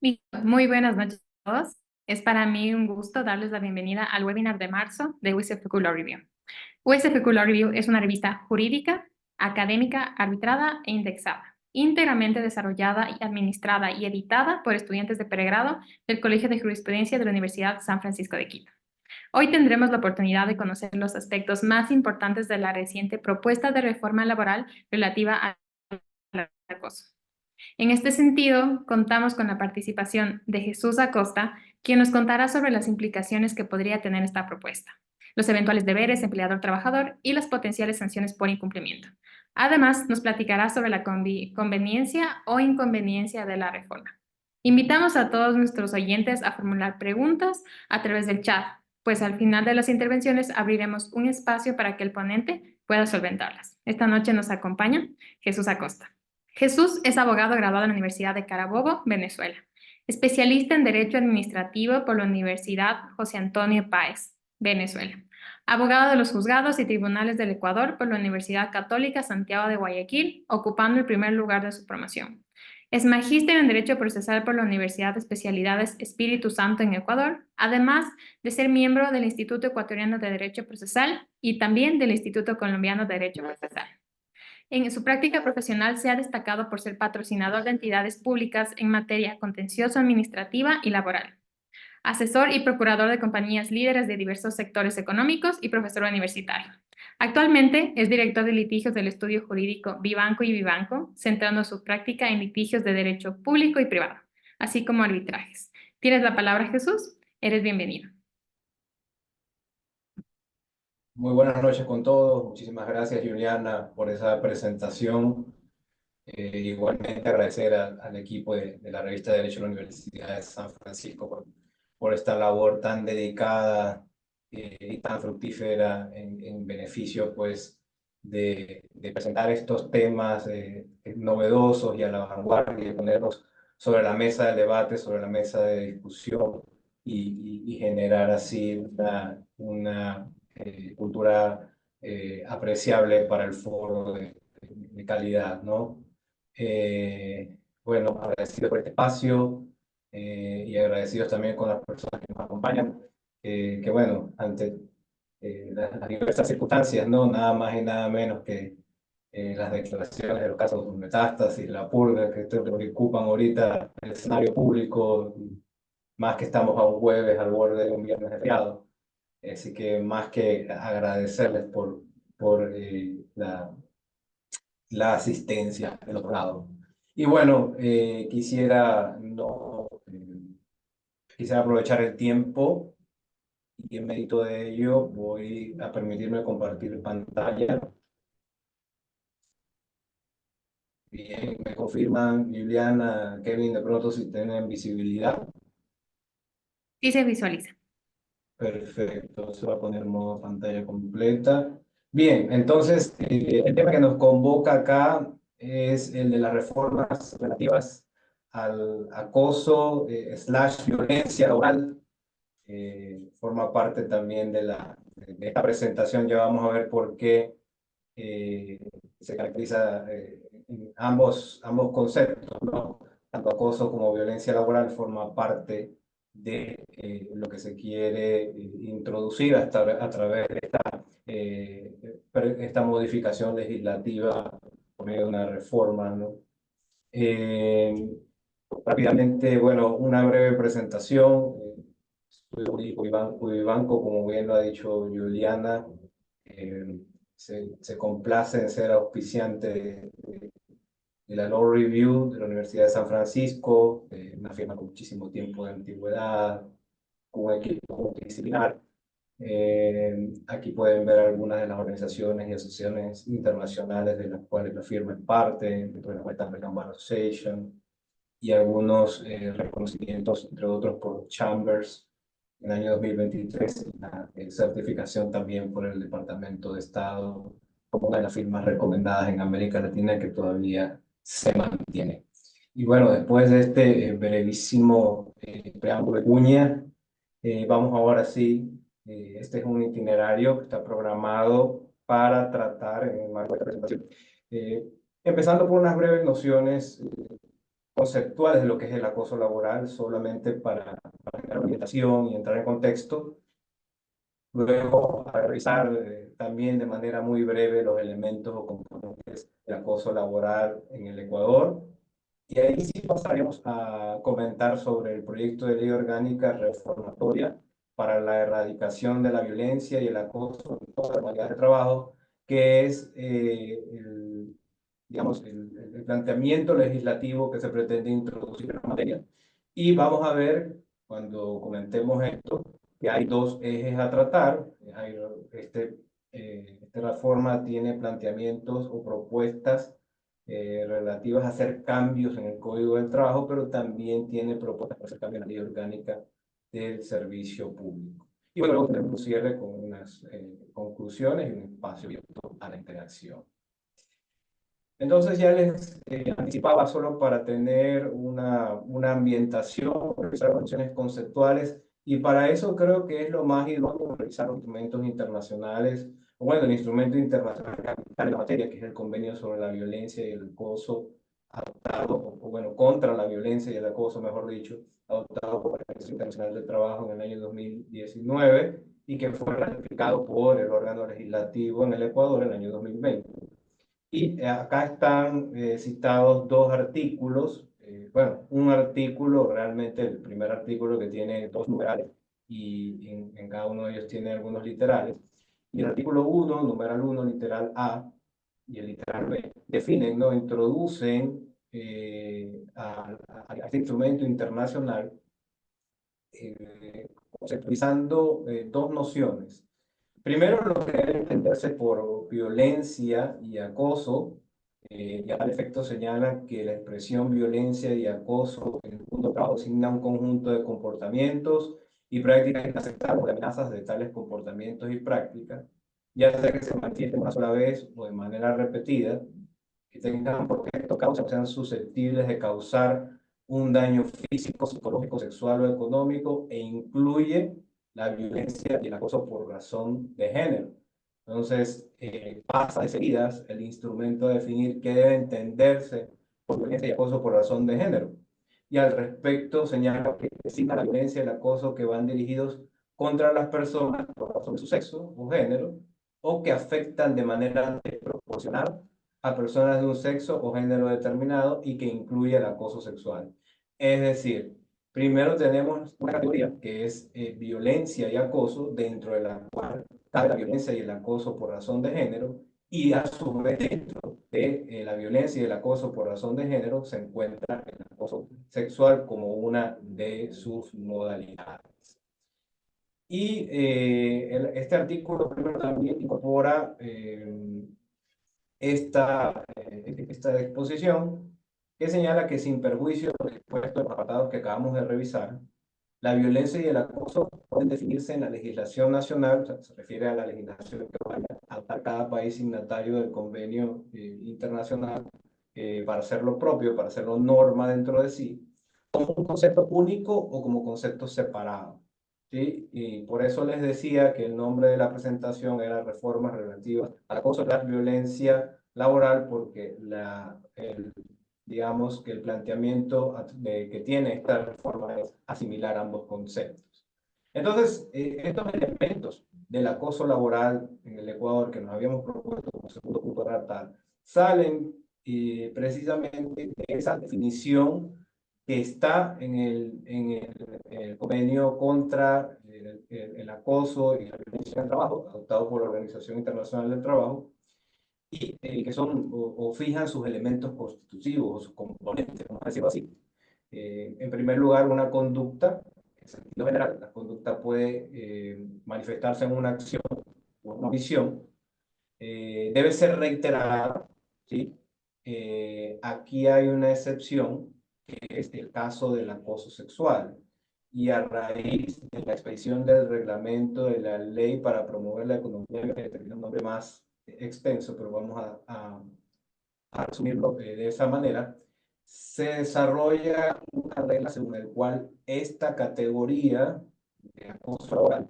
Muy buenas noches a todos. Es para mí un gusto darles la bienvenida al webinar de marzo de USFQ Law Review. USFQ Law Review es una revista jurídica, académica, arbitrada e indexada, íntegramente desarrollada y administrada y editada por estudiantes de pregrado del Colegio de Jurisprudencia de la Universidad San Francisco de Quito. Hoy tendremos la oportunidad de conocer los aspectos más importantes de la reciente propuesta de reforma laboral relativa al acoso. En este sentido, contamos con la participación de Jesús Acosta, quien nos contará sobre las implicaciones que podría tener esta propuesta, los eventuales deberes empleador-trabajador y las potenciales sanciones por incumplimiento. Además, nos platicará sobre la conveniencia o inconveniencia de la reforma. Invitamos a todos nuestros oyentes a formular preguntas a través del chat, pues al final de las intervenciones abriremos un espacio para que el ponente pueda solventarlas. Esta noche nos acompaña Jesús Acosta. Jesús es abogado graduado en la Universidad de Carabobo, Venezuela, especialista en Derecho Administrativo por la Universidad José Antonio Páez, Venezuela, abogado de los juzgados y tribunales del Ecuador por la Universidad Católica Santiago de Guayaquil, ocupando el primer lugar de su promoción. Es magíster en Derecho Procesal por la Universidad de Especialidades Espíritu Santo en Ecuador, además de ser miembro del Instituto Ecuatoriano de Derecho Procesal y también del Instituto Colombiano de Derecho Procesal. En su práctica profesional se ha destacado por ser patrocinador de entidades públicas en materia contencioso-administrativa y laboral, asesor y procurador de compañías líderes de diversos sectores económicos y profesor universitario. Actualmente es director de litigios del estudio jurídico Vivanco y Vivanco, centrando su práctica en litigios de derecho público y privado, así como arbitrajes. Tienes la palabra, Jesús. Eres bienvenido. Muy buenas noches con todos. Muchísimas gracias, Juliana, por esa presentación. Igualmente agradecer al equipo de la revista de Derecho de la Universidad de San Francisco por esta labor tan dedicada y tan fructífera en beneficio pues, de presentar estos temas novedosos y a la vanguardia y ponerlos sobre la mesa de debate, sobre la mesa de discusión y generar así una cultura apreciable para el foro de calidad, ¿no? Bueno, agradecido por este espacio y agradecidos también con las personas que nos acompañan, que bueno, ante las diversas circunstancias, ¿no? Nada más y nada menos que las declaraciones de los casos de metástasis, la purga que ocupan ahorita el escenario público, más que estamos a un jueves al borde de un viernes de feriado. Así que más que agradecerles por la asistencia del otro lado. Y bueno, quisiera aprovechar el tiempo y en mérito de ello voy a permitirme compartir pantalla. Bien, me confirman Liliana, Kevin, de pronto si tienen visibilidad. Sí se visualiza. Perfecto, se va a poner modo pantalla completa. Bien, entonces el tema que nos convoca acá es el de las reformas relativas al acoso slash violencia laboral. Forma parte también de esta presentación. Ya vamos a ver por qué eh, se caracteriza en ambos conceptos, ¿no? Tanto acoso como violencia laboral forma parte de lo que se quiere introducir a través de esta modificación legislativa por medio de una reforma, ¿no? Eh, Rápidamente, bueno, una breve presentación. Estudio jurídico y banco, como bien lo ha dicho Juliana, se complace en ser auspiciante de la Law Review de la Universidad de San Francisco, una firma con muchísimo tiempo de antigüedad, con un equipo multidisciplinar. Aquí pueden ver algunas de las organizaciones y asociaciones internacionales de las cuales la firma es parte, dentro de la West African Bar Association, y algunos reconocimientos, entre otros, por Chambers en el año 2023, una certificación también por el Departamento de Estado como una de las firmas recomendadas en América Latina que todavía se mantiene. Y bueno, después de este brevísimo preámbulo de cuña, vamos ahora sí, este es un itinerario que está programado para tratar en el marco de esta presentación. Empezando por unas breves nociones conceptuales de lo que es el acoso laboral, solamente para dar orientación y entrar en contexto. Luego, a revisar también de manera muy breve los elementos o componentes del acoso laboral en el Ecuador. Y ahí sí pasaremos a comentar sobre el proyecto de ley orgánica reformatoria para la erradicación de la violencia y el acoso en todas las modalidades de trabajo, que es digamos, el planteamiento legislativo que se pretende introducir en la materia. Y vamos a ver, cuando comentemos esto, que hay dos ejes a tratar. Esta reforma tiene planteamientos o propuestas relativas a hacer cambios en el Código del Trabajo, pero también tiene propuestas para hacer cambios en la ley orgánica del servicio público. Y bueno, luego tenemos un cierre con unas conclusiones y un espacio abierto a la interacción. Entonces ya les anticipaba solo para tener una ambientación, revisar condiciones conceptuales, y para eso creo que es lo más idóneo revisar los instrumentos internacionales, o bueno, el instrumento internacional capital en la materia, que es el Convenio sobre la Violencia y el Acoso, adoptado, o bueno, contra la violencia y el acoso, mejor dicho, adoptado por la Organización Internacional del Trabajo en el año 2019 y que fue ratificado por el órgano legislativo en el Ecuador en el año 2020. Y acá están citados dos artículos. Bueno, un artículo, realmente el primer artículo que tiene dos numerales y en cada uno de ellos tiene algunos literales. Y el artículo 1, numeral 1, literal A y el literal B, definen, ¿no? Introducen a este instrumento internacional conceptualizando dos nociones. Primero, lo que debe entenderse por violencia y acoso, y al efecto señala que la expresión violencia y acoso en el mundo del trabajo designa un conjunto de comportamientos y prácticas inaceptables o amenazas de tales comportamientos y prácticas, ya sea que se manifiesten una sola vez o de manera repetida, que tengan por objeto causa o sean susceptibles de causar un daño físico, psicológico, sexual o económico, e incluye la violencia y el acoso por razón de género. Entonces, pasa de seguidas el instrumento a definir qué debe entenderse por violencia y acoso por razón de género. Y al respecto señala que designa la violencia y el acoso que van dirigidos contra las personas por razón de su sexo o género, o que afectan de manera desproporcionada a personas de un sexo o género determinado y que incluye el acoso sexual. Es decir, primero tenemos una categoría que es violencia y acoso, dentro de la cual cabe la violencia y el acoso por razón de género, y a su vez dentro de la violencia y el acoso por razón de género se encuentra el acoso sexual como una de sus modalidades. Y este artículo primero también incorpora esta exposición que señala que sin perjuicio de los expuestos en los apartados que acabamos de revisar, la violencia y el acoso pueden definirse en la legislación nacional, o sea, se refiere a la legislación que vaya a adoptar cada país signatario del convenio internacional para hacerlo propio, para hacerlo norma dentro de sí, como un concepto único o como concepto separado. ¿Sí? Y por eso les decía que el nombre de la presentación era Reformas relativas al acoso y la violencia laboral, porque digamos que el planteamiento que tiene esta reforma es asimilar ambos conceptos. Entonces, estos elementos del acoso laboral en el Ecuador que nos habíamos propuesto como segundo punto de tratar salen precisamente de esa definición que está en el convenio contra el acoso y la violencia en el trabajo, adoptado por la Organización Internacional del Trabajo, y que son o fijan sus elementos constitutivos o sus componentes, vamos a decirlo así. En primer lugar, una conducta, en sentido general, la conducta puede manifestarse en una acción o una omisión, debe ser reiterada, ¿sí? Aquí hay una excepción, que es el caso del acoso sexual. Y a raíz de la expedición del reglamento de la ley para promover la economía, que tiene un nombre más extenso, pero vamos a resumirlo de esa manera, se desarrolla una regla según la cual esta categoría de acoso laboral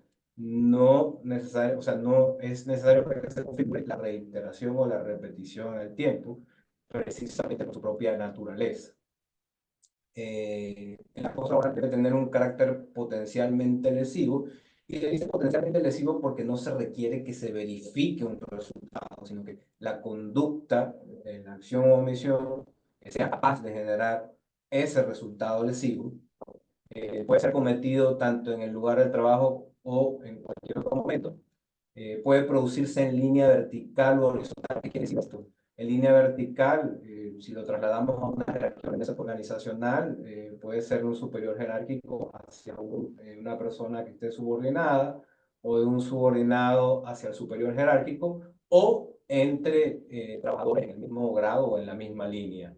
o sea, no es necesario que se configure la reiteración o la repetición en el tiempo, precisamente por su propia naturaleza. el acoso laboral debe tener un carácter potencialmente lesivo, y se dice potencialmente lesivo porque no se requiere que se verifique un resultado, sino que la conducta, la acción o omisión, que sea capaz de generar ese resultado lesivo, puede ser cometido tanto en el lugar del trabajo o en cualquier otro momento. Puede producirse en línea vertical o horizontal. ¿Qué quiere decir esto? En línea vertical, si lo trasladamos a una jerarquía organizacional, puede ser un superior jerárquico hacia una persona que esté subordinada, o de un subordinado hacia el superior jerárquico, o entre trabajadores en el mismo grado o en la misma línea.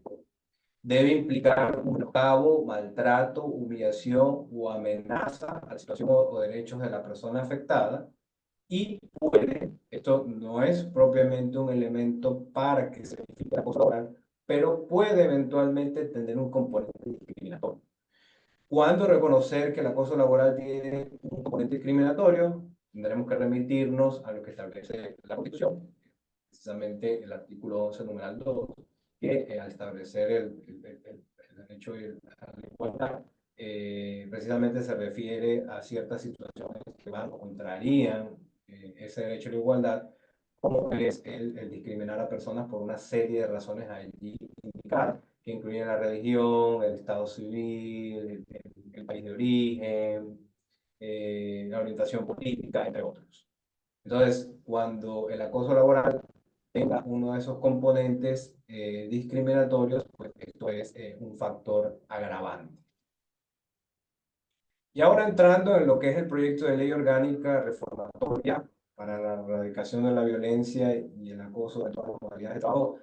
Debe implicar un menoscabo, maltrato, humillación o amenaza a la situación o derechos de la persona afectada, y puede, esto no es propiamente un elemento para que se verifique acoso laboral, pero puede eventualmente tener un componente discriminatorio. ¿Cuándo reconocer que el acoso laboral tiene un componente discriminatorio? Tendremos que remitirnos a lo que establece la Constitución, precisamente el artículo 11, numeral 2, que al establecer el derecho a la igualdad, precisamente se refiere a ciertas situaciones que van o contrarían ese derecho a la igualdad, como es el discriminar a personas por una serie de razones allí indicadas, que incluyen la religión, el estado civil, el país de origen, la orientación política, entre otros. Entonces, cuando el acoso laboral tenga uno de esos componentes discriminatorios, pues esto es un factor agravante. Y ahora entrando en lo que es el proyecto de ley orgánica reformatoria para la erradicación de la violencia y el acoso en todas las modalidades de trabajo,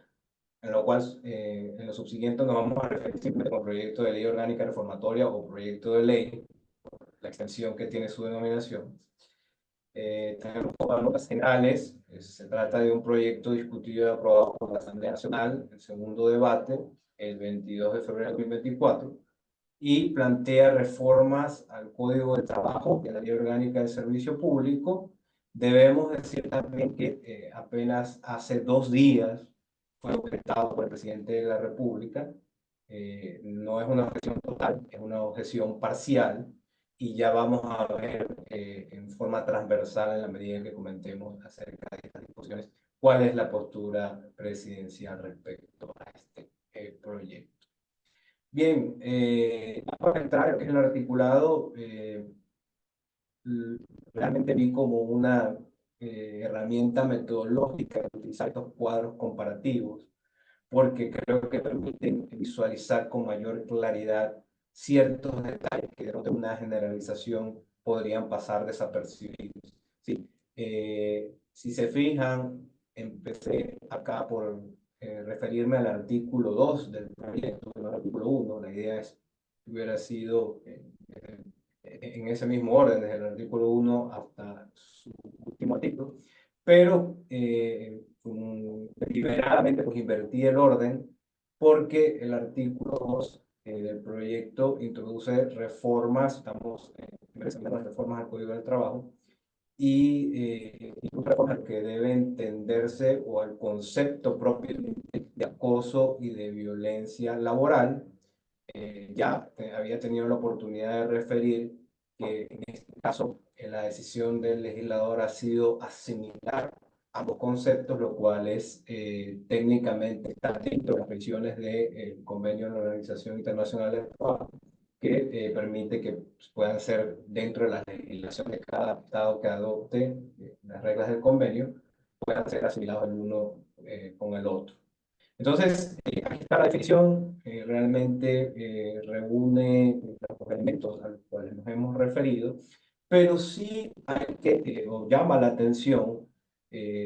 en lo cual en lo subsiguiente nos vamos a referir simplemente como proyecto de ley orgánica reformatoria o proyecto de ley, la extensión que tiene su denominación. Tenemos todas notas generales. Se trata de un proyecto discutido y aprobado por la Asamblea Nacional, el segundo debate, el 22 de febrero de 2024, y plantea reformas al Código de Trabajo y a la Ley Orgánica del Servicio Público. Debemos decir también que apenas hace 2 días fue objetado por el presidente de la República. No es una objeción total, es una objeción parcial, y ya vamos a ver en forma transversal, en la medida en que comentemos acerca de estas discusiones, cuál es la postura presidencial respecto a este proyecto. Bien, para entrar en lo que es el articulado, realmente vi como una herramienta metodológica de utilizar estos cuadros comparativos, porque creo que permiten visualizar con mayor claridad ciertos detalles que de una generalización podrían pasar desapercibidos. Sí, si se fijan, empecé acá por referirme al artículo 2 del proyecto, no al artículo 1. La idea es que hubiera sido en ese mismo orden, desde el artículo 1 hasta su último artículo, pero deliberadamente pues invertí el orden, porque el artículo 2 del proyecto introduce reformas, estamos presentando las reformas al Código del Trabajo, y reformas que deben entenderse o al concepto propio de acoso y de violencia laboral. Ya había tenido la oportunidad de referir que en este caso la decisión del legislador ha sido asimilar ambos conceptos, lo cual es técnicamente está dentro de las previsiones del convenio de la Organización Internacional del Trabajo, que permite que puedan ser dentro de la legislación de cada estado que adopte las reglas del convenio, puedan ser asimilados el uno con el otro. Entonces, aquí está la definición, realmente reúne los elementos a los cuales nos hemos referido, pero sí hay que, o llama la atención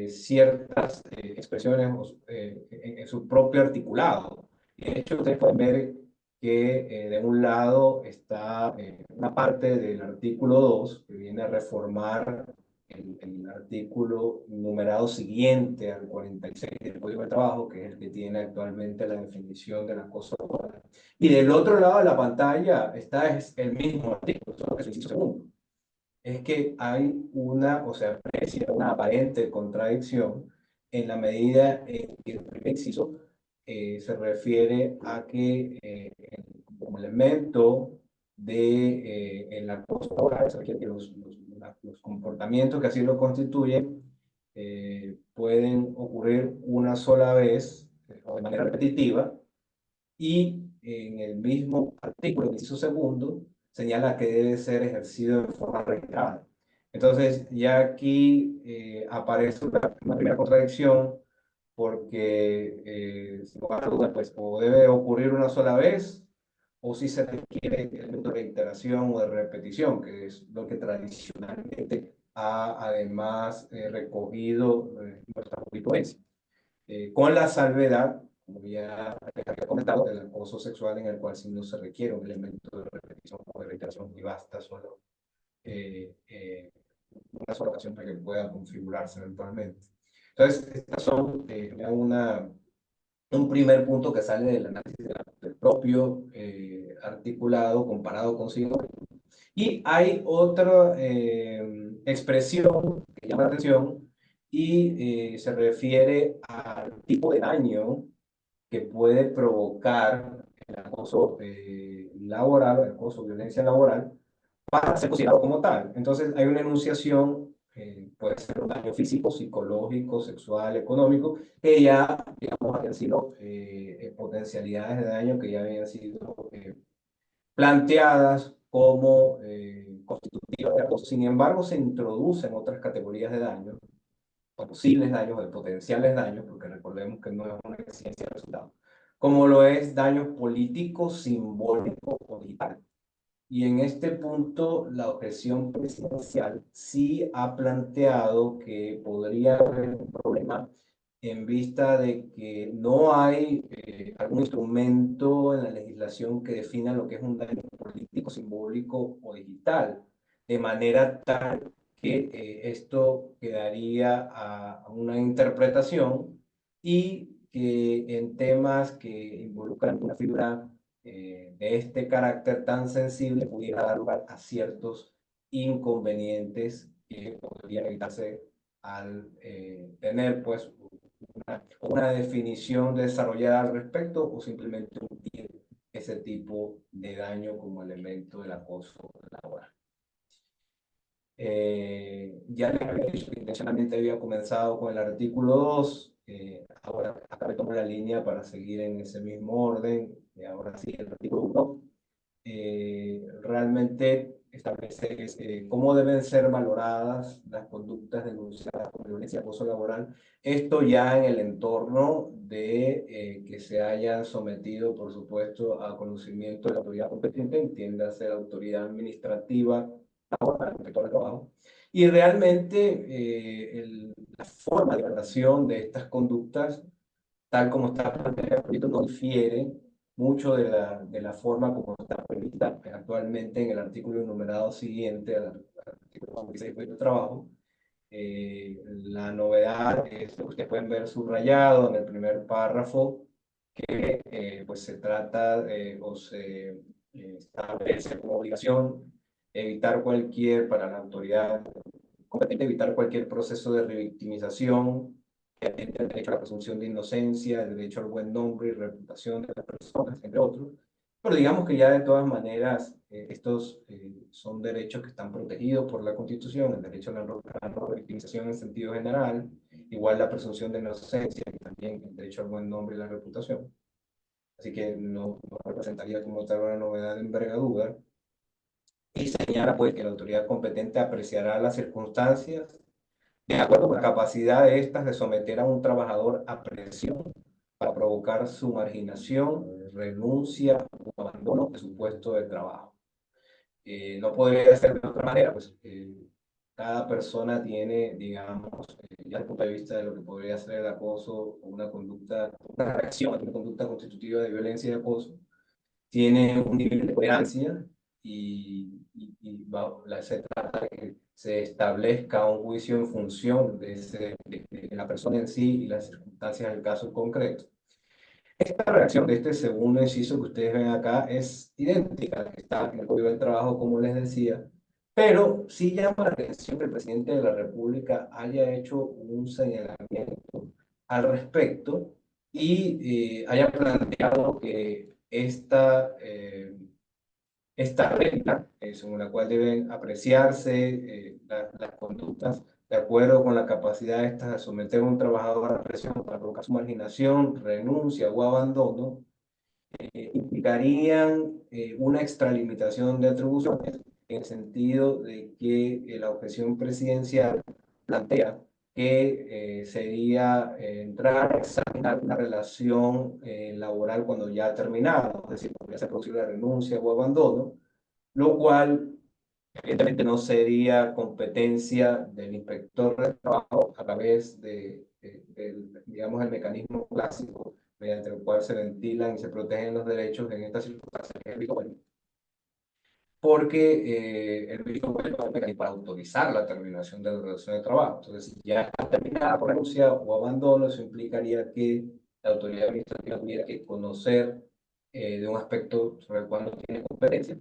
ciertas expresiones en su propio articulado. De hecho, ustedes pueden ver que de un lado está una parte del artículo 2 que viene a reformar el artículo numerado siguiente al 46 del Código de Trabajo, que es el que tiene actualmente la definición del acoso laboral. Y del otro lado de la pantalla está el mismo artículo, solo que es el inciso segundo. Es que hay una, o sea, aprecia una aparente contradicción en la medida en que el primer inciso se refiere a que el como elemento de el acoso laboral, se requiere que los comportamientos que así lo constituyen pueden ocurrir una sola vez o de manera repetitiva, y en el mismo artículo, el inciso segundo, señala que debe ser ejercido de forma reiterada. Entonces, ya aquí aparece una primera contradicción, porque sin lugar a dudas, pues, o debe ocurrir una sola vez, o si se requiere elemento de reiteración o de repetición, que es lo que tradicionalmente ha además recogido nuestra jurisprudencia. Con la salvedad, como ya había comentado, del acoso sexual, en el cual sí no se requiere un elemento de repetición o de reiteración y basta solo eh, eh, una sola ocasión para que pueda configurarse eventualmente. Entonces, estas son un primer punto que sale del análisis del propio articulado comparado con signo. Y hay otra expresión que llama la atención, y se refiere al tipo de daño que puede provocar el acoso laboral, el acoso, violencia laboral, para ser considerado como tal. Entonces, hay una enunciación, puede ser un daño físico, psicológico, sexual, económico, que ya, digamos, habían sido potencialidades de daño que ya habían sido planteadas como constitutivas de acoso. Sin embargo, se introducen otras categorías de daño, o posibles daños, o de potenciales daños, porque recordemos que no es una exigencia de resultado, como lo es daños políticos, simbólicos o digital. Y en este punto, la objeción presidencial sí ha planteado que podría haber un problema en vista de que no hay algún instrumento en la legislación que defina lo que es un daño político, simbólico o digital, de manera tal que esto quedaría a una interpretación, y que en temas que involucran una figura de este carácter tan sensible pudiera dar lugar a ciertos inconvenientes que podrían evitarse al tener pues una definición desarrollada al respecto, o simplemente omitir ese tipo de daño como elemento del acoso laboral. Ya les había dicho que intencionalmente había comenzado con el artículo 2, ahora acá retomo la línea para seguir en ese mismo orden, y ahora sí el artículo 1 realmente establece cómo deben ser valoradas las conductas denunciadas por violencia y acoso laboral. Esto ya en el entorno de que se hayan sometido, por supuesto, a conocimiento de la autoridad competente, entiéndase la autoridad administrativa laboral, respecto al trabajo. Y realmente la forma de evaluación de estas conductas, tal como está planteado el proyecto, no difiere mucho de la forma como está prevista actualmente en el artículo enumerado siguiente al artículo 26 del trabajo. La novedad es lo que ustedes pueden ver subrayado en el primer párrafo, que pues se trata o se establece como obligación evitar cualquier, para la autoridad competente, evitar cualquier proceso de revictimización que atente al derecho a la presunción de inocencia, el derecho al buen nombre y reputación de las personas, entre otros. Pero digamos que ya de todas maneras estos son derechos que están protegidos por la Constitución, el derecho a la no revictimización en sentido general, igual la presunción de inocencia y también el derecho al buen nombre y la reputación. Así que no representaría como tal una novedad de envergadura. Y señala pues que la autoridad competente apreciará las circunstancias de acuerdo con la capacidad de estas de someter a un trabajador a presión para provocar su marginación, renuncia o abandono de su puesto de trabajo. No podría ser de otra manera, pues cada persona tiene, digamos, ya desde el punto de vista de lo que podría ser el acoso o una conducta, una reacción a una conducta constitutiva de violencia y acoso, tiene un nivel de tolerancia, se trata de que se establezca un juicio en función de la persona en sí y las circunstancias del caso concreto. Esta reacción de este segundo inciso que ustedes ven acá es idéntica a la que está en el Código del Trabajo, como les decía, pero sí llama la atención que el presidente de la República haya hecho un señalamiento al respecto, y haya planteado que esta regla, según la cual deben apreciarse las conductas de acuerdo con la capacidad de estas de someter a un trabajador a presión para provocar su marginación, renuncia o abandono, implicarían una extralimitación de atribuciones en el sentido de que la objeción presidencial plantea que sería entrar a examinar una relación laboral cuando ya ha terminado, es decir, podría ser producir la renuncia o abandono, lo cual evidentemente no sería competencia del inspector de trabajo a través digamos, el mecanismo clásico mediante el cual se ventilan y se protegen los derechos en estas circunstancias, que es el visto bueno, porque el visto bueno es un mecanismo para autorizar la terminación de la relación de trabajo. Entonces, si ya está terminada por renuncia o abandono, eso implicaría que la autoridad administrativa tuviera que conocer de un aspecto sobre el cual no tiene competencia.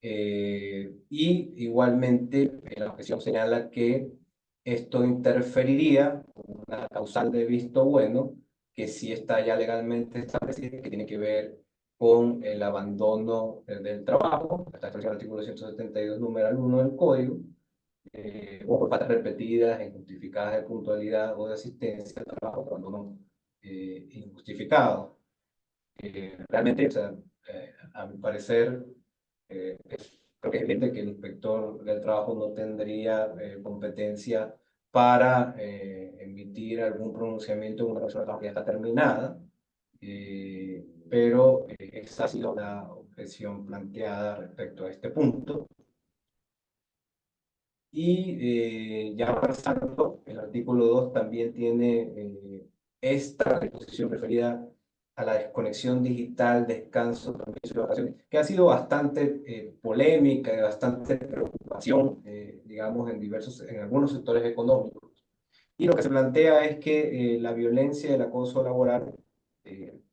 Y igualmente, la objeción señala que esto interferiría con una causal de visto bueno que sí está ya legalmente establecida, que tiene que ver con el abandono del trabajo, está establecido en el artículo 172, numeral 1 del Código, o por faltas repetidas, injustificadas de puntualidad o de asistencia al trabajo, abandono injustificado. Realmente, o sea, a mi parecer, creo que es evidente que el inspector del trabajo no tendría competencia para emitir algún pronunciamiento en una relación de trabajo que ya está terminada, pero esa ha sido la objeción planteada respecto a este punto. Y ya avanzando, el artículo 2 también tiene esta disposición referida a la desconexión digital, descanso, permiso y vacaciones, que ha sido bastante polémica y bastante preocupación, digamos, en algunos sectores económicos. Y lo que se plantea es que la violencia y el acoso laboral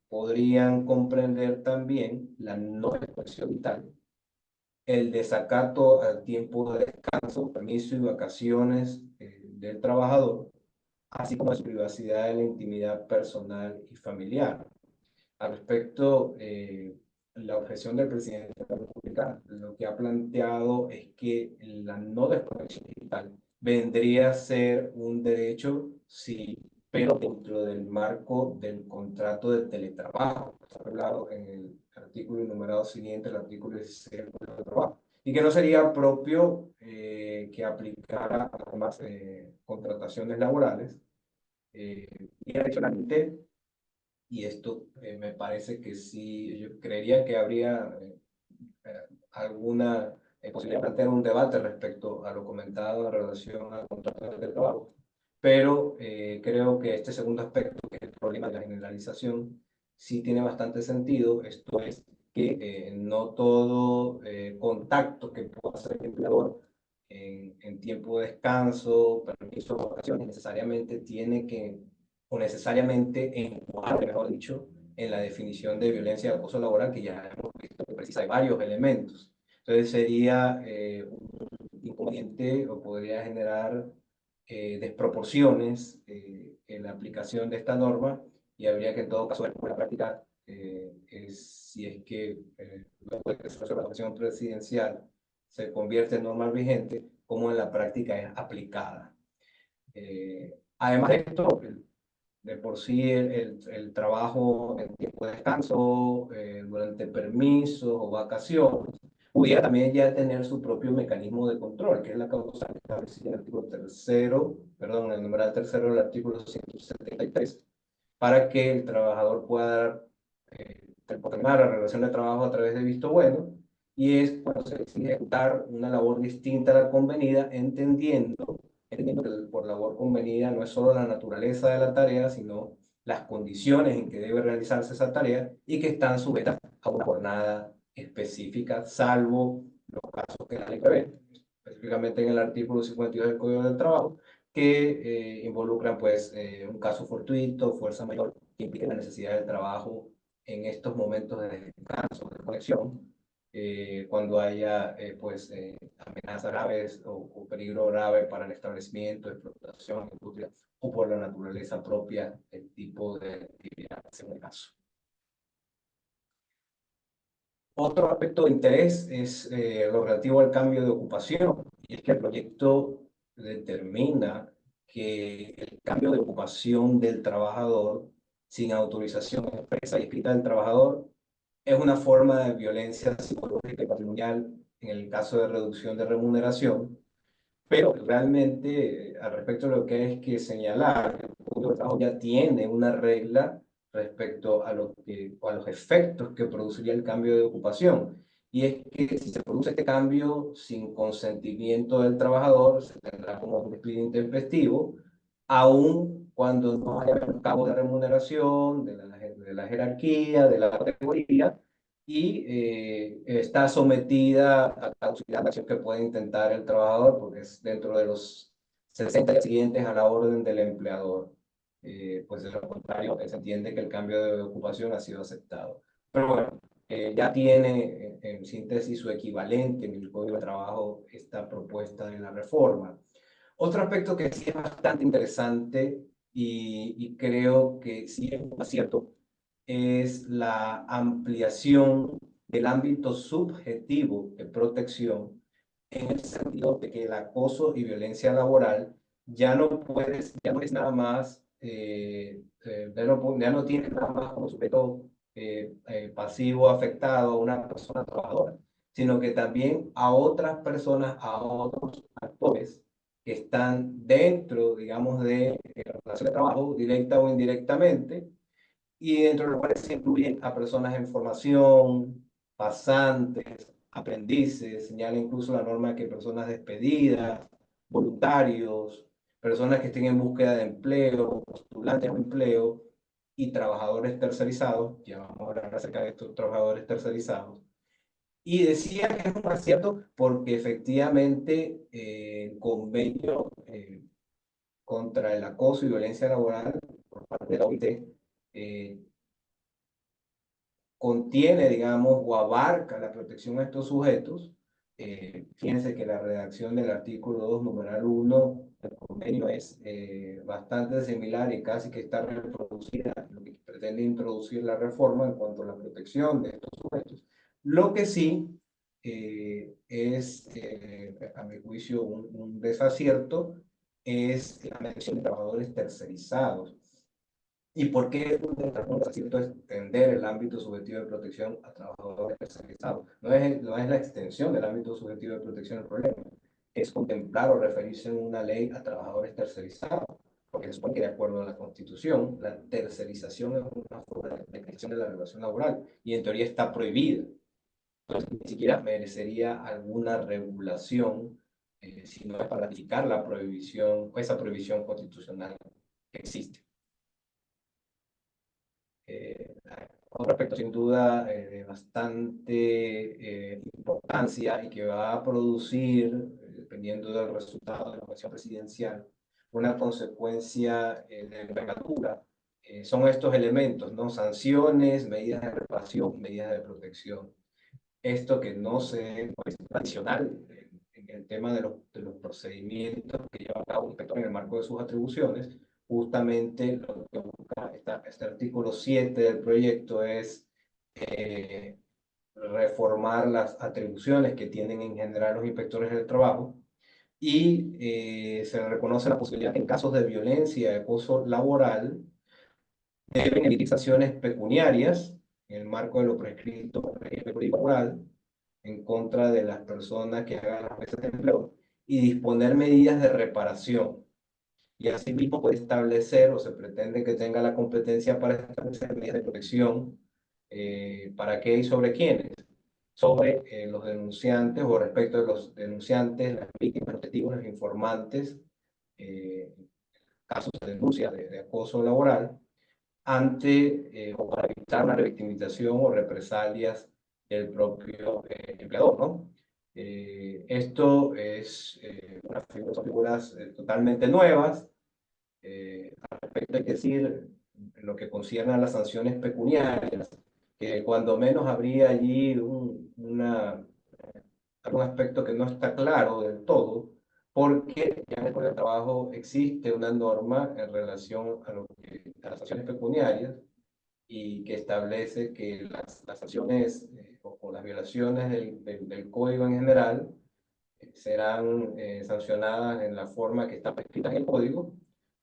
podrían comprender también la no desconexión digital, el desacato al tiempo de descanso, permiso y vacaciones del trabajador, así como su privacidad de la intimidad personal y familiar. Al respecto, la objeción del presidente de la República lo que ha planteado es que la no desconexión digital vendría a ser un derecho, sí, pero dentro del marco del contrato de teletrabajo, está hablado en el artículo enumerado siguiente, el artículo 16 del Código de Trabajo, y que no sería propio que aplicara a las contrataciones laborales. Y adicionalmente, y esto me parece que sí, yo creería que habría eh, alguna posibilidad de plantear un debate respecto a lo comentado en relación al contrato de trabajo, pero creo que este segundo aspecto, que es el problema de la generalización, sí tiene bastante sentido. Esto es que no todo contacto que pueda hacer el empleador en tiempo de descanso, permiso, vacaciones, necesariamente tiene que, o necesariamente encuadre, mejor dicho, en la definición de violencia y acoso laboral, que ya hemos visto que precisa de varios elementos. Entonces sería un inconveniente o podría generar desproporciones en la aplicación de esta norma, y habría que en todo caso ver cómo la práctica si es que luego de que se resuelva la acción presidencial se convierte en norma vigente, cómo en la práctica es aplicada. Además de esto, de por sí el trabajo en tiempo de descanso, durante permisos o vacaciones, pudiera también ya tener su propio mecanismo de control, que es la causa establecida en el artículo tercero, perdón, en el numeral tercero del artículo 173, para que el trabajador pueda terminar la relación de trabajo a través de visto bueno, y es cuando se decide ejecutar una labor distinta a la convenida, entendiendo que por labor convenida no es solo la naturaleza de la tarea, sino las condiciones en que debe realizarse esa tarea y que están sujetas a una jornada específica, salvo los casos que la ley prevé, específicamente en el artículo 52 del Código del Trabajo, que involucran pues un caso fortuito, fuerza mayor, que implique la necesidad del trabajo en estos momentos de descanso, de conexión, cuando haya pues amenazas graves o peligro grave para el establecimiento, explotación, industria, o por la naturaleza propia del tipo de actividad, según el caso. Otro aspecto de interés es lo relativo al cambio de ocupación, y es que el proyecto determina que el cambio de ocupación del trabajador sin autorización expresa y escrita del trabajador es una forma de violencia psicológica y patrimonial en el caso de reducción de remuneración, pero realmente, al respecto de lo que hay que señalar, el Código de Trabajo ya tiene una regla respecto a, a los efectos que produciría el cambio de ocupación. Y es que si se produce este cambio sin consentimiento del trabajador, se tendrá como un despido intempestivo, aun cuando no haya cabo de remuneración, de la jerarquía, de la categoría, y está sometida a caducidad la acción que puede intentar el trabajador, porque es dentro de los 60 días siguientes a la orden del empleador. Pues de lo contrario, se entiende que el cambio de ocupación ha sido aceptado. Pero bueno, ya tiene en síntesis su equivalente en el Código de Trabajo esta propuesta de la reforma. Otro aspecto que sí es bastante interesante y creo que sí es un acierto es la ampliación del ámbito subjetivo de protección en el sentido de que el acoso y violencia laboral ya no es nada más, ya no tiene nada más como sujeto pasivo afectado a una persona trabajadora, sino que también a otras personas, a otros actores que están dentro, digamos, de la relación de trabajo, directa o indirectamente, y dentro de los cuales se incluyen a personas en formación, pasantes, aprendices, señala incluso la norma que personas despedidas, voluntarios, personas que estén en búsqueda de empleo, postulantes de empleo y trabajadores tercerizados, ya vamos a hablar acerca de estos trabajadores tercerizados. Y decía que es un acierto porque efectivamente el convenio contra el acoso y violencia laboral por parte de la OIT eh, contiene, digamos, o abarca la protección a estos sujetos. Fíjense que la redacción del artículo 2, numeral 1 del convenio es bastante similar y casi que está reproducida en lo que pretende introducir la reforma en cuanto a la protección de estos sujetos. Lo que sí es, a mi juicio, un desacierto es la mención de trabajadores tercerizados. ¿Y por qué es un desacierto extender el ámbito subjetivo de protección a trabajadores tercerizados? No es la extensión del ámbito subjetivo de protección el problema, es contemplar o referirse en una ley a trabajadores tercerizados, porque se supone que de acuerdo a la Constitución, la tercerización es una forma de definición de la relación laboral y en teoría está prohibida. Entonces, ni siquiera merecería alguna regulación si no es para ratificar la prohibición, esa prohibición constitucional que existe. Un aspecto sin duda de bastante importancia y que va a producir, dependiendo del resultado de la elección presidencial, una consecuencia de envergadura. Son estos elementos, ¿no? Sanciones, medidas de reparación, medidas de protección. Esto que no se pues, tradicional en el tema de los procedimientos que lleva a cabo un inspector en el marco de sus atribuciones, justamente lo que busca este artículo 7 del proyecto es reformar las atribuciones que tienen en general los inspectores del trabajo y se reconoce la posibilidad en casos de violencia y acoso laboral deben emitir sanciones pecuniarias en el marco de lo prescrito por el Código Laboral en contra de las personas que hagan las veces de empleo y disponer medidas de reparación. Y asimismo puede establecer o se pretende que tenga la competencia para establecer medidas de protección. ¿Para qué y sobre quiénes? Sobre los denunciantes o respecto de los denunciantes, las víctimas, los testigos, los informantes, casos de denuncia de acoso laboral, ante o para evitar una revictimización o represalias del propio empleador, ¿no? Esto es son figuras totalmente nuevas. Al respecto hay que decir, en lo que concierne a las sanciones pecuniarias, que cuando menos habría allí algún aspecto que no está claro del todo, porque ya en el Código de Trabajo existe una norma en relación a las sanciones pecuniarias y que establece que las sanciones o las violaciones del código en general serán sancionadas en la forma que está prescrita en el código,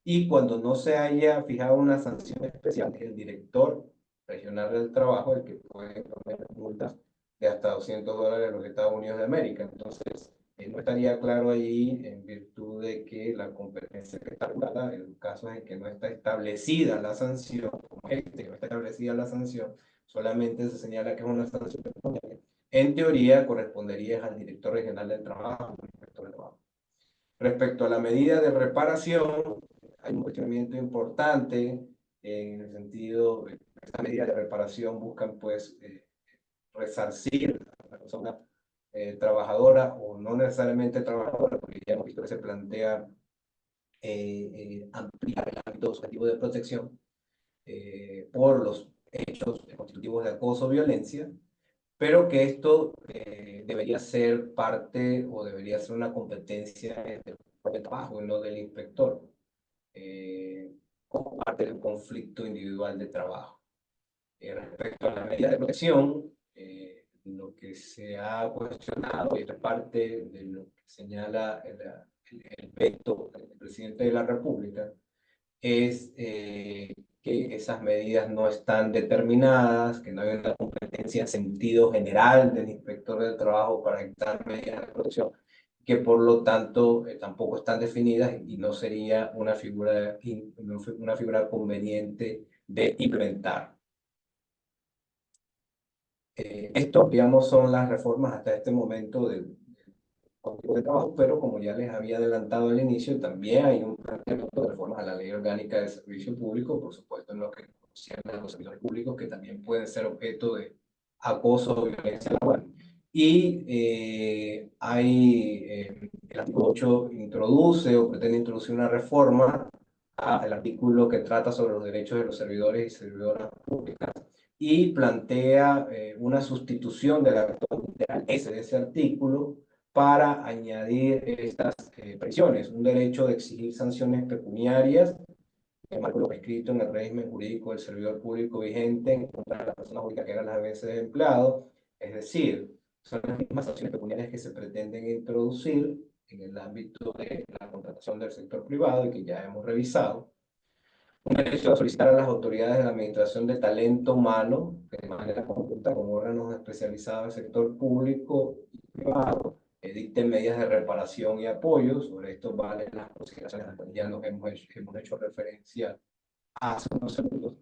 y cuando no se haya fijado una sanción especial, el director regional del trabajo el que puede poner multas de hasta $200 en los Estados Unidos de América. Entonces, no estaría claro allí en virtud de que la competencia que está regulada, en los casos en que no está establecida la sanción, como este, no está establecida la sanción, solamente se señala que es una sanción pecuniaria. En teoría, correspondería al director regional del trabajo, al inspector del trabajo. Respecto a la medida de reparación, hay un cuestionamiento importante en el sentido de que estas medidas de reparación buscan, pues, resarcir a la persona trabajadora o no necesariamente trabajadora, porque ya hemos visto que se plantea ampliar el ámbito subjetivo de protección por los hechos constitutivos de acoso o violencia, pero que esto debería ser parte o debería ser una competencia del propio trabajo y no del inspector, como parte del conflicto individual de trabajo. Respecto a la medida de protección, lo que se ha cuestionado, y es parte de lo que señala el veto del presidente de la República, es que esas medidas no están determinadas, que no hay una competencia en sentido general del inspector del trabajo para dictar medidas de protección, que por lo tanto tampoco están definidas y no sería una figura conveniente de implementar. Esto, digamos, son las reformas hasta este momento del Código de Trabajo, pero como ya les había adelantado al inicio, también hay un planteamiento de reformas a la Ley Orgánica de Servicio Público, por supuesto en lo que concierne a los servidores públicos, que también pueden ser objeto de acoso o violencia laboral. Y el artículo 8 introduce o pretende introducir una reforma al artículo que trata sobre los derechos de los servidores y servidoras públicas, y plantea una sustitución de la literal S de ese artículo para añadir estas previsiones: un derecho de exigir sanciones pecuniarias en marco de lo prescrito en el régimen jurídico del servidor público vigente en contra de las personas jurídicas que eran las veces empleados. Es decir, son las mismas sanciones pecuniarias que se pretenden introducir en el ámbito de la contratación del sector privado y que ya hemos revisado. Un derecho a solicitar a las autoridades de la administración de talento humano, que de manera conjunta con órganos especializados del sector público y privado, dicten medidas de reparación y apoyo. Sobre esto valen las consideraciones a las que ya nos hemos hecho referencia hace unos segundos.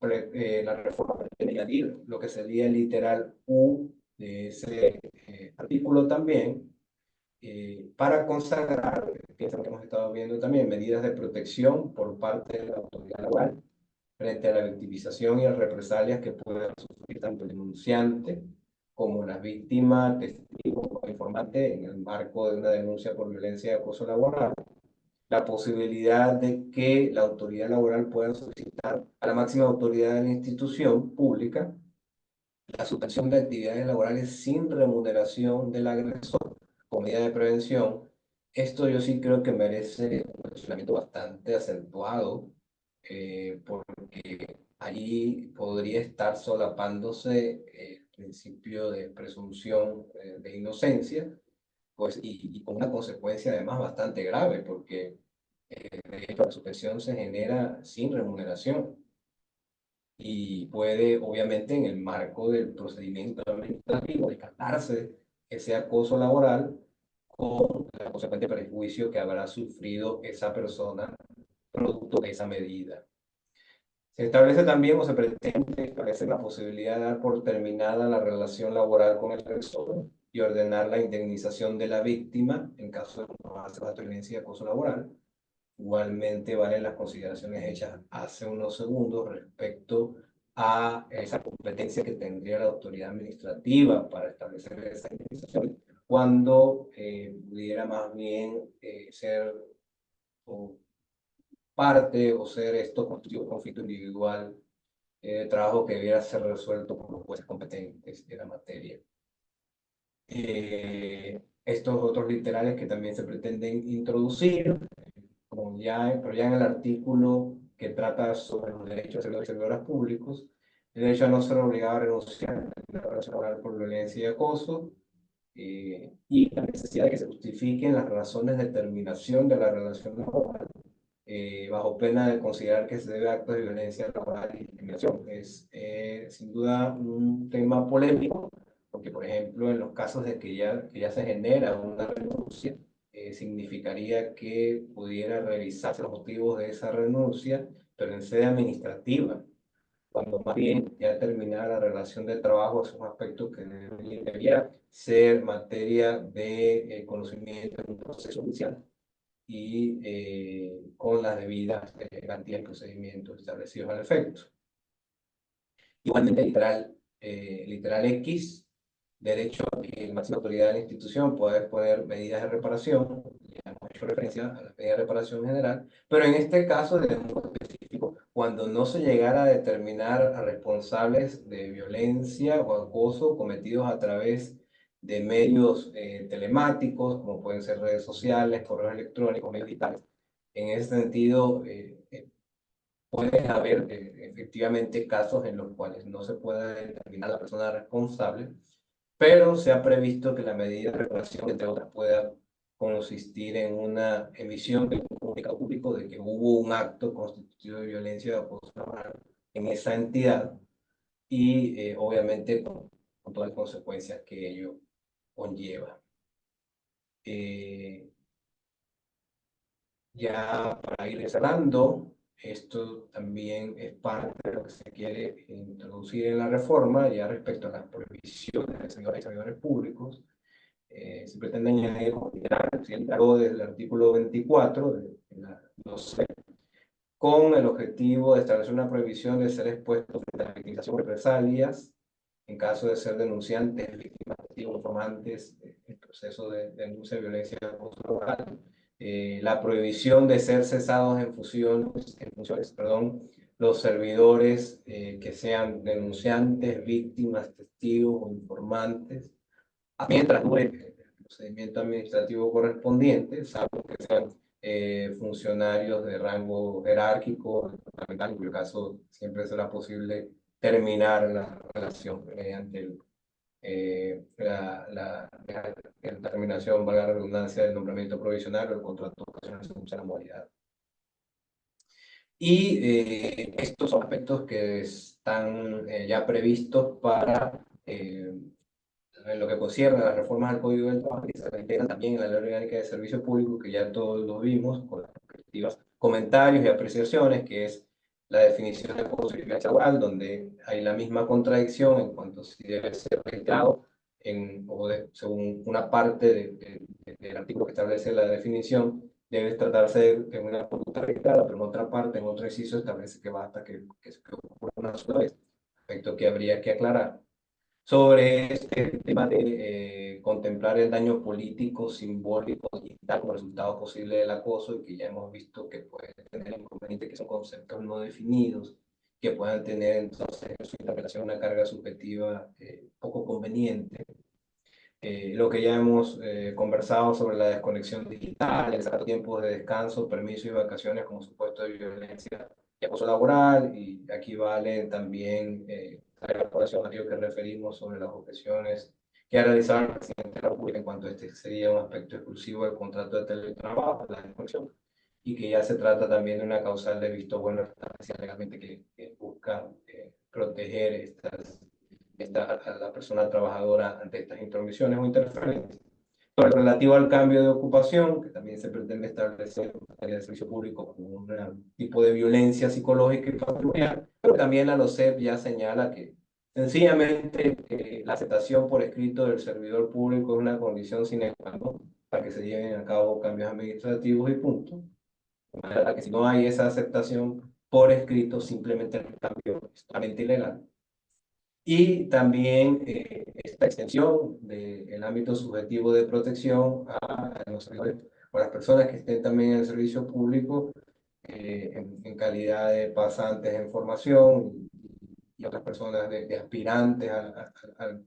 La reforma pretende añadir lo que sería el literal U de ese artículo también, para consagrar, piensa lo que hemos estado viendo también, medidas de protección por parte de la autoridad laboral frente a la victimización y las represalias que pueda sufrir tanto el denunciante como las víctimas, testigos o informantes en el marco de una denuncia por violencia y acoso laboral. La posibilidad de que la autoridad laboral pueda solicitar a la máxima autoridad de la institución pública la suspensión de actividades laborales sin remuneración del agresor como medida de prevención. Esto yo sí creo que merece un cuestionamiento bastante acentuado, porque allí podría estar solapándose el principio de presunción de inocencia, pues, y con una consecuencia además bastante grave, porque de hecho la suspensión se genera sin remuneración y puede, obviamente, en el marco del procedimiento administrativo, descartarse ese acoso laboral con el consecuente perjuicio que habrá sufrido esa persona producto de esa medida. Se establece también, o se pretende establecer, la posibilidad de dar por terminada la relación laboral con el agresor y ordenar la indemnización de la víctima en caso de comprobarse la violencia y acoso laboral. Igualmente valen las consideraciones hechas hace unos segundos respecto a esa competencia que tendría la autoridad administrativa para establecer esa indemnización, cuando pudiera más bien ser o parte o ser esto constitutivo de conflicto individual de trabajo que debiera ser resuelto por los jueces competentes de la materia. Estos otros literales que también se pretenden introducir, pero ya en el artículo que trata sobre los derechos de los servidores públicos, el derecho a no ser obligado a renunciar a una relación laboral por violencia y acoso, y la necesidad de que se justifiquen las razones de terminación de la relación laboral, bajo pena de considerar que se debe a actos de violencia laboral y discriminación. Es sin duda un tema polémico, porque por ejemplo en los casos de que ya se genera una renuncia, significaría que pudiera revisarse los motivos de esa renuncia, pero en sede administrativa, cuando más bien ya terminar la relación de trabajo es un aspecto que debería ser materia de conocimiento en un proceso judicial y con las debidas garantías y procedimientos establecidos al efecto. Igualmente, literal X, derecho a que la máxima autoridad de la institución pueda exponer medidas de reparación, ya hemos hecho referencia a las medidas de reparación en general, pero en este caso, de modo específico, cuando no se llegara a determinar a responsables de violencia o acoso cometidos a través de medios telemáticos, como pueden ser redes sociales, correos electrónicos, medios digitales. En ese sentido, puede haber efectivamente casos en los cuales no se pueda determinar la persona responsable, pero se ha previsto que la medida de reparación, entre otras, pueda consistir en una emisión de un comunicado público de que hubo un acto constitutivo de violencia o acoso laboral en esa entidad y obviamente con todas las consecuencias que ello conlleva. Ya para ir cerrando, esto también es parte de lo que se quiere introducir en la reforma, ya respecto a las prohibiciones de servidores públicos. Se pretende añadir el cargo del artículo 24 de la 12, con el objetivo de establecer una prohibición de ser expuesto frente a la victimización o represalias en caso de ser denunciantes, víctimas, testigos, informantes, en proceso de denuncia de violencia laboral, la prohibición de ser cesados en funciones, perdón, los servidores que sean denunciantes, víctimas, testigos o informantes, mientras dure el procedimiento administrativo correspondiente, salvo que sean funcionarios de rango jerárquico, en cuyo caso siempre será posible terminar la relación mediante la terminación, valga la redundancia, del nombramiento provisional o el contrato ocasional según sea la modalidad. Y estos son aspectos que están ya previstos para en lo que concierne a las reformas al Código del Trabajo, que se reintegran también en la Ley Orgánica de Servicio Público, que ya todos lo vimos, con las respectivas comentarios y apreciaciones, que es la definición de acoso y violencia laboral, donde hay la misma contradicción en cuanto a si debe ser registrado según una parte del artículo que establece la definición, debe tratarse de una conducta registrada, pero en otra parte, en otro inciso, establece que basta que ocurra una sola vez, aspecto que habría que aclarar. Sobre este tema de contemplar el daño político, simbólico, digital como resultado posible del acoso, y que ya hemos visto que puede tener inconvenientes, que son conceptos no definidos, que puedan tener entonces en su interpretación una carga subjetiva poco conveniente. Lo que ya hemos conversado sobre la desconexión digital, el sacar tiempos de descanso, permiso y vacaciones como supuesto de violencia y acoso laboral, y aquí vale también la incorporación a aquello que referimos sobre las objeciones que ha realizado el presidente de la República en cuanto a este sería un aspecto exclusivo del contrato de teletrabajo, la desconexión, y que ya se trata también de una causal de visto bueno establecida legalmente que busca proteger a la persona trabajadora ante estas intromisiones o interferencias. Sobre lo relativo al cambio de ocupación, que también se pretende establecer en materia de servicio público como un tipo de violencia psicológica y familiar, pero también la LOCEP ya señala que sencillamente la aceptación por escrito del servidor público es una condición sine qua non para que se lleven a cabo cambios administrativos y punto. De manera que si no hay esa aceptación por escrito, simplemente el cambio es totalmente ilegal. Y también esta extensión del ámbito subjetivo de protección a los servidores o a las personas que estén también en el servicio público en calidad de pasantes en formación y otras personas de aspirantes al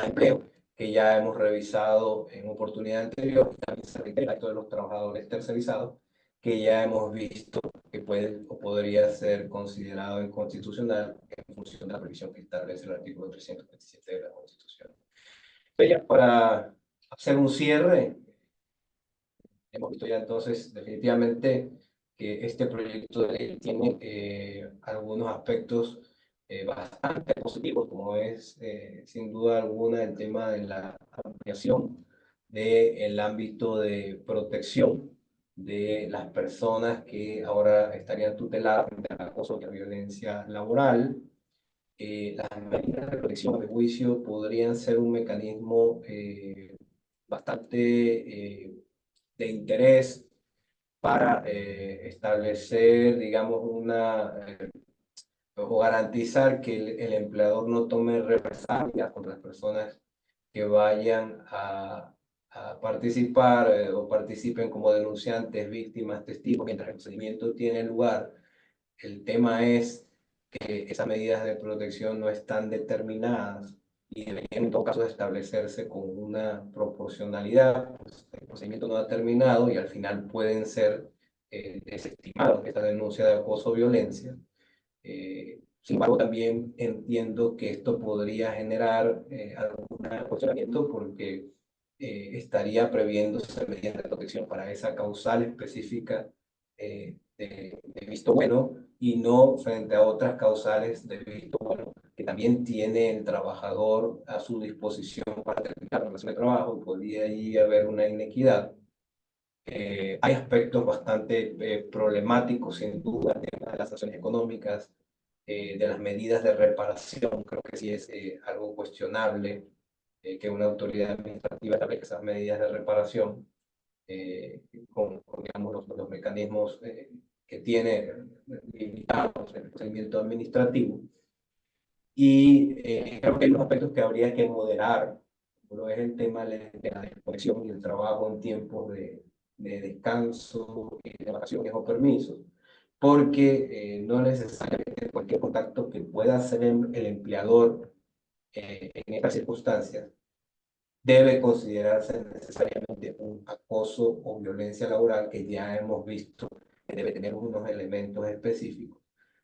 empleo, que ya hemos revisado en oportunidad anterior, y también se reitera esto de los trabajadores tercerizados, que ya hemos visto que puede o podría ser considerado inconstitucional en función de la previsión que establece el artículo 327 de la Constitución. Pero ya para hacer un cierre, hemos visto ya entonces definitivamente que este proyecto de ley tiene algunos aspectos bastante positivos, como es sin duda alguna el tema de la ampliación del ámbito de protección de las personas que ahora estarían tuteladas frente al acoso y la violencia laboral. Las medidas de protección de juicio podrían ser un mecanismo bastante de interés para establecer, digamos, o garantizar que el empleador no tome represalias contra las personas que vayan a participar o participen como denunciantes, víctimas, testigos, mientras el procedimiento tiene lugar. El tema es que esas medidas de protección no están determinadas y deberían en todo caso establecerse con una proporcionalidad. Pues, el procedimiento no ha terminado y al final pueden ser desestimadas esta denuncia de acoso o violencia. Sin embargo, también entiendo que esto podría generar algún cuestionamiento porque estaría previéndose medidas de protección para esa causal específica de visto bueno y no frente a otras causales de visto bueno que también tiene el trabajador a su disposición para terminar la relación de trabajo y podría ahí haber una inequidad. Hay aspectos bastante problemáticos, sin duda, el tema de las sanciones económicas, de las medidas de reparación, creo que sí es algo cuestionable que una autoridad administrativa establezca esas medidas de reparación con digamos, los mecanismos que tiene limitados el procedimiento administrativo. Y creo que hay unos aspectos que habría que moderar. Uno es el tema de la desconexión y el trabajo en tiempos de descanso, de vacaciones o permisos, porque no necesariamente cualquier contacto que pueda hacer el empleador en estas circunstancias debe considerarse necesariamente un acoso o violencia laboral que ya hemos visto que debe tener unos elementos específicos,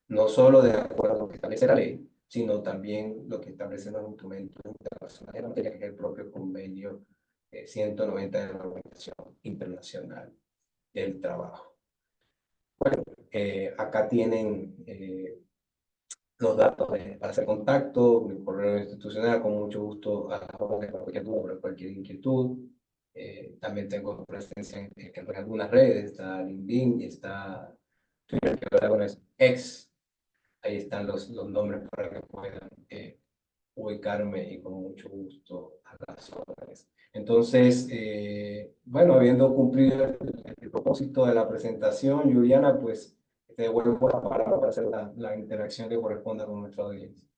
no solo de acuerdo a lo que establece la ley, sino también lo que establecen los instrumentos internacionales en materia, que es el propio convenio 190 de la Organización Internacional del Trabajo. Bueno, acá tienen los datos para hacer contacto, mi correo institucional, con mucho gusto a las órdenes para cualquier duda, para cualquier inquietud. También tengo presencia en algunas redes, está LinkedIn y está Twitter, que ahora bueno, es X. Ahí están los nombres para que puedan ubicarme y con mucho gusto a las órdenes. Entonces, bueno, habiendo cumplido el propósito de la presentación, Juliana, pues te devuelvo la palabra para hacer la interacción que corresponda con nuestra audiencia.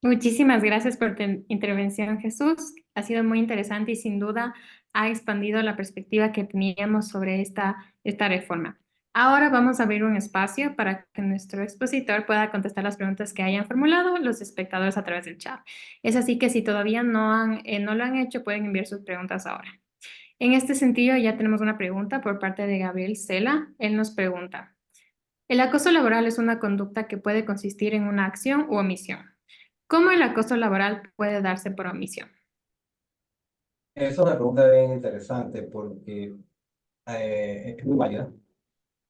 Muchísimas gracias por tu intervención, Jesús. Ha sido muy interesante y sin duda ha expandido la perspectiva que teníamos sobre esta reforma. Ahora vamos a abrir un espacio para que nuestro expositor pueda contestar las preguntas que hayan formulado los espectadores a través del chat. Es así que si todavía no lo han hecho, pueden enviar sus preguntas ahora. En este sentido, ya tenemos una pregunta por parte de Gabriel Cela. Él nos pregunta, ¿el acoso laboral es una conducta que puede consistir en una acción u omisión? ¿Cómo el acoso laboral puede darse por omisión? Esa es una pregunta bien interesante porque es muy válida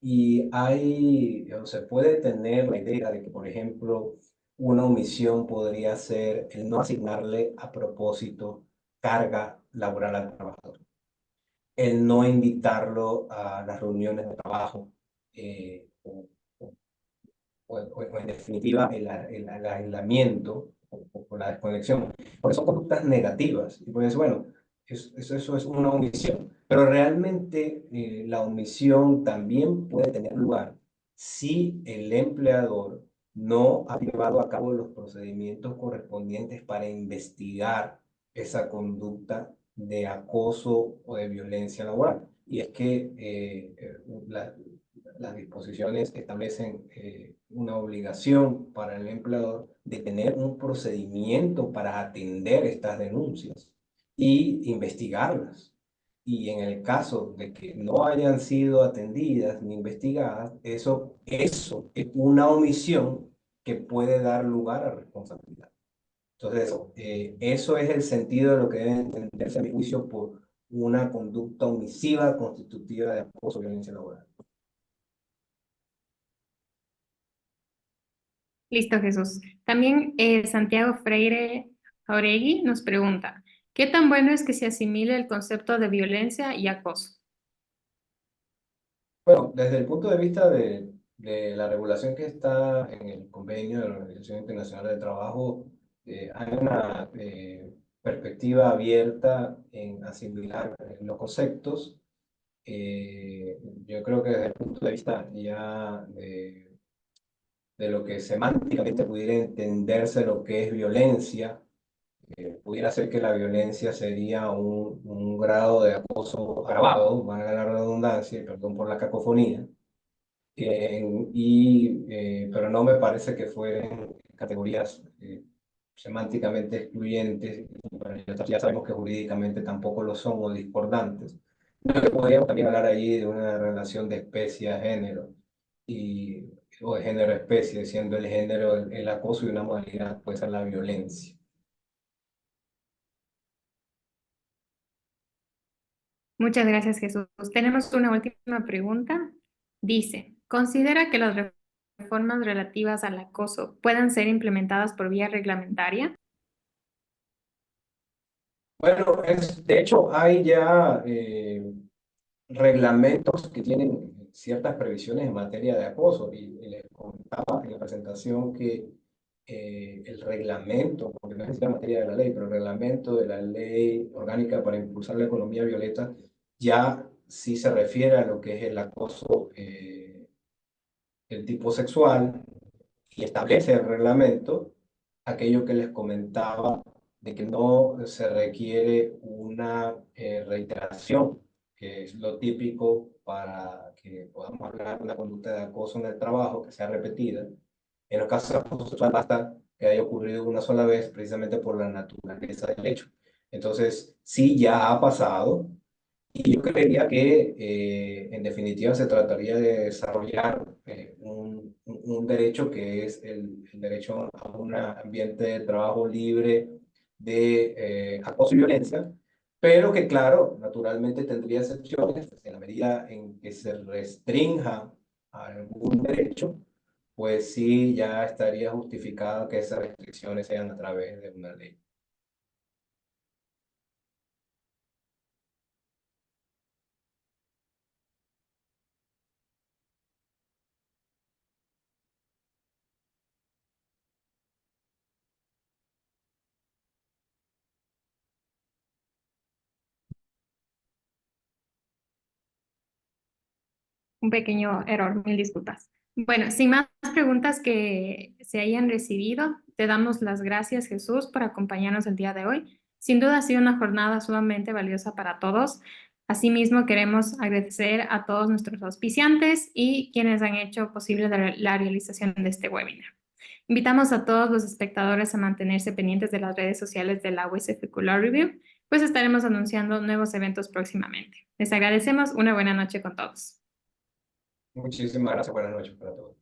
y o se puede tener la idea de que, por ejemplo, una omisión podría ser el no asignarle a propósito carga laboral al trabajador, el no invitarlo a las reuniones de trabajo, o, o en definitiva el aislamiento o la desconexión, porque son conductas negativas. Y pues bueno, eso es una omisión, pero realmente la omisión también puede tener lugar si el empleador no ha llevado a cabo los procedimientos correspondientes para investigar esa conducta de acoso o de violencia laboral. Y es que las disposiciones establecen una obligación para el empleador de tener un procedimiento para atender estas denuncias y investigarlas. y en el caso de que no hayan sido atendidas ni investigadas, eso es una omisión que puede dar lugar a responsabilidad. Entonces, eso es el sentido de lo que debe entenderse, a mi juicio, por una conducta omisiva constitutiva de acoso o violencia laboral. Listo, Jesús. También Santiago Freire Jauregui nos pregunta, ¿qué tan bueno es que se asimile el concepto de violencia y acoso? Bueno, desde el punto de vista de la regulación que está en el convenio de la Organización Internacional del Trabajo, hay una perspectiva abierta en asimilar los conceptos. Yo creo que desde el punto de vista ya de lo que semánticamente pudiera entenderse lo que es violencia, pudiera ser que la violencia sería un grado de acoso agravado, valga la redundancia, y perdón por la cacofonía, pero no me parece que fueran categorías semánticamente excluyentes. Bueno, ya sabemos que jurídicamente tampoco lo son o discordantes. Creo que podríamos también hablar ahí de una relación de especie a género y, o de género a especie, siendo el género el acoso y una modalidad puede ser la violencia. Muchas gracias, Jesús. Tenemos una última pregunta. Dice, ¿considera que las reformas relativas al acoso puedan ser implementadas por vía reglamentaria? Bueno, de hecho hay ya reglamentos que tienen ciertas previsiones en materia de acoso y les comentaba en la presentación que el reglamento, porque no es la materia de la ley, pero el reglamento de la ley orgánica para impulsar la economía violeta ya sí se refiere a lo que es el acoso del tipo sexual y establece el reglamento aquello que les comentaba de que no se requiere una reiteración, que es lo típico para que podamos hablar de una conducta de acoso en el trabajo que sea repetida. En los casos de acoso sexual basta que haya ocurrido una sola vez precisamente por la naturaleza del hecho. Entonces, sí, ya ha pasado, y yo creería que, en definitiva, se trataría de desarrollar un derecho que es el derecho a un ambiente de trabajo libre de acoso y violencia, pero que, claro, naturalmente tendría excepciones en la medida en que se restrinja algún derecho, pues sí, ya estaría justificado que esas restricciones sean a través de una ley. Un pequeño error, mil disculpas. Bueno, sin más preguntas que se hayan recibido, te damos las gracias, Jesús, por acompañarnos el día de hoy. Sin duda ha sido una jornada sumamente valiosa para todos. Asimismo, queremos agradecer a todos nuestros auspiciantes y quienes han hecho posible la realización de este webinar. Invitamos a todos los espectadores a mantenerse pendientes de las redes sociales de la USF Law Review, pues estaremos anunciando nuevos eventos próximamente. Les agradecemos. Una buena noche con todos. Muchísimas gracias. Buenas noches para todos.